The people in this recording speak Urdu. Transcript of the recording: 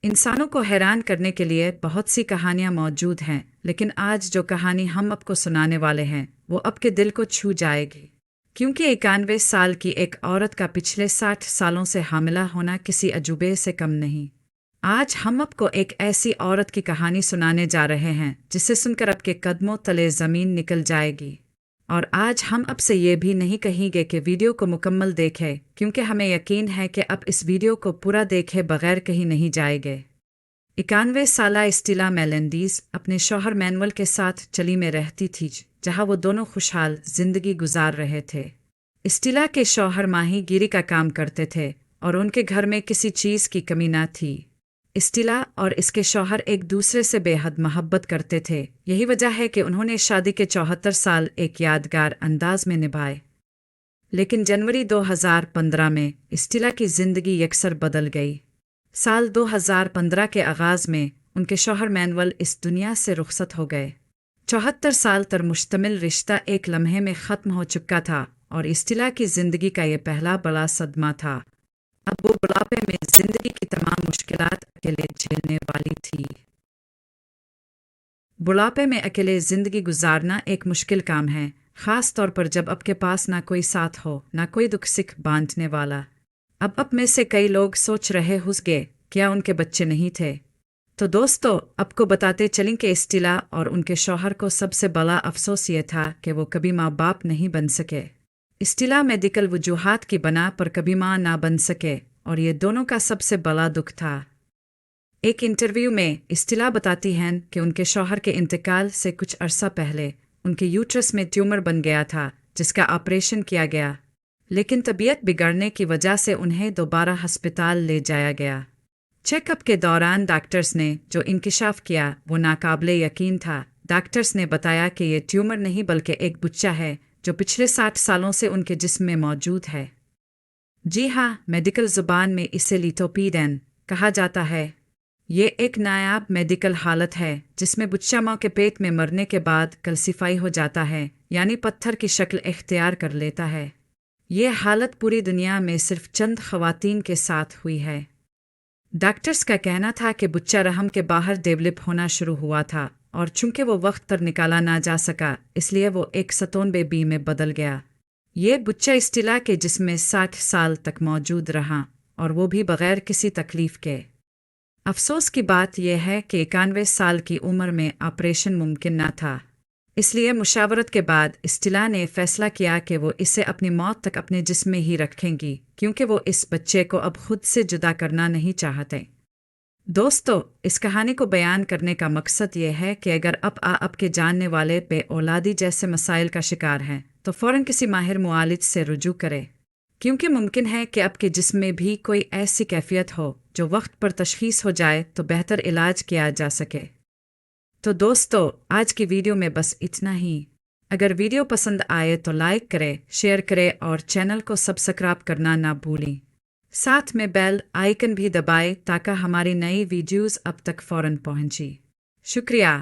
انسانوں کو حیران کرنے کے لیے بہت سی کہانیاں موجود ہیں، لیکن آج جو کہانی ہم آپ کو سنانے والے ہیں وہ آپ کے دل کو چھو جائے گی، کیونکہ 91 سال کی ایک عورت کا پچھلے 60 سالوں سے حاملہ ہونا کسی عجوبے سے کم نہیں۔ آج ہم آپ کو ایک ایسی عورت کی کہانی سنانے جا رہے ہیں جسے سن کر آپ کے قدموں تلے زمین نکل جائے گی، اور آج ہم آپ سے یہ بھی نہیں کہیں گے کہ ویڈیو کو مکمل دیکھیں، کیونکہ ہمیں یقین ہے کہ آپ اس ویڈیو کو پورا دیکھے بغیر کہیں نہیں جائیں گے۔ 91 سالہ اسٹیلا میلنڈیز اپنے شوہر مینول کے ساتھ چلی میں رہتی تھی، جہاں وہ دونوں خوشحال زندگی گزار رہے تھے۔ اسٹیلا کے شوہر ماہی گیری کا کام کرتے تھے اور ان کے گھر میں کسی چیز کی کمی نہ تھی۔ اسٹیلا اور اس کے شوہر ایک دوسرے سے بے حد محبت کرتے تھے، یہی وجہ ہے کہ انہوں نے شادی کے 74 سال ایک یادگار انداز میں نبھائے۔ لیکن جنوری 2015 میں اسٹیلا کی زندگی یکسر بدل گئی۔ سال 2015 کے آغاز میں ان کے شوہر مینول اس دنیا سے رخصت ہو گئے۔ 74 سال تک مشتمل رشتہ ایک لمحے میں ختم ہو چکا تھا، اور اسٹیلا کی زندگی کا یہ پہلا بڑا صدمہ تھا۔ اب وہ بڑھاپے میں زندگی کی تمام مشکلات اکیلے جھیلنے والی تھی۔ بڑھاپے میں اکیلے زندگی گزارنا ایک مشکل کام ہے، خاص طور پر جب آپ کے پاس نہ کوئی ساتھ ہو، نہ کوئی دکھ سکھ بانٹنے والا۔ اب آپ میں سے کئی لوگ سوچ رہے ہوں گے کیا ان کے بچے نہیں تھے؟ تو دوستو، آپ کو بتاتے چلیں کہ اسٹیلا اور ان کے شوہر کو سب سے بڑا افسوس یہ تھا کہ وہ کبھی ماں باپ نہیں بن سکے۔ اسٹیلا میڈیکل وجوہات کی بنا پر کبھی ماں نہ بن سکے، اور یہ دونوں کا سب سے بڑا دکھ تھا۔ ایک انٹرویو میں اسٹیلا بتاتی ہیں کہ ان کے شوہر کے انتقال سے کچھ عرصہ پہلے ان کے یوٹرس میں ٹیومر بن گیا تھا، جس کا آپریشن کیا گیا، لیکن طبیعت بگڑنے کی وجہ سے انہیں دوبارہ ہسپتال لے جایا گیا۔ چیک اپ کے دوران ڈاکٹرز نے جو انکشاف کیا وہ ناقابل یقین تھا۔ ڈاکٹرز نے بتایا کہ یہ ٹیومر نہیں بلکہ ایک بچہ ہے جو پچھلے 60 سالوں سے ان کے جسم میں موجود ہے۔ جی ہاں، میڈیکل زبان میں اسے لیٹوپیڈین کہا جاتا ہے۔ یہ ایک نایاب میڈیکل حالت ہے جس میں بچہ ماں کے پیٹ میں مرنے کے بعد کلسیفائی ہو جاتا ہے، یعنی پتھر کی شکل اختیار کر لیتا ہے۔ یہ حالت پوری دنیا میں صرف چند خواتین کے ساتھ ہوئی ہے۔ ڈاکٹرز کا کہنا تھا کہ بچہ رحم کے باہر ڈیولپ ہونا شروع ہوا تھا، اور چونکہ وہ وقت پر نکالا نہ جا سکا، اس لیے وہ ایک ستون بیبی میں بدل گیا۔ یہ بچہ اسٹیلا کے جسم میں 60 سال تک موجود رہا، اور وہ بھی بغیر کسی تکلیف کے۔ افسوس کی بات یہ ہے کہ 91 سال کی عمر میں آپریشن ممکن نہ تھا، اس لیے مشاورت کے بعد اسٹیلا نے فیصلہ کیا کہ وہ اسے اپنی موت تک اپنے جسم میں ہی رکھیں گی، کیونکہ وہ اس بچے کو اب خود سے جدا کرنا نہیں چاہتے۔ دوستو، اس کہانی کو بیان کرنے کا مقصد یہ ہے کہ اگر آپ کے جاننے والے بے اولادی جیسے مسائل کا شکار ہیں تو فوراً کسی ماہر معالج سے رجوع کریں، کیونکہ ممکن ہے کہ آپ کے جسم میں بھی کوئی ایسی کیفیت ہو جو وقت پر تشخیص ہو جائے تو بہتر علاج کیا جا سکے۔ تو دوستو، آج کی ویڈیو میں بس اتنا ہی۔ اگر ویڈیو پسند آئے تو لائک کریں، شیئر کریں اور چینل کو سبسکرائب کرنا نہ بھولیں۔ ساتھ میں بیل آئیکن بھی دبائیں تاکہ ہماری نئی ویڈیوز اب تک فوراً پہنچیں۔ شکریہ۔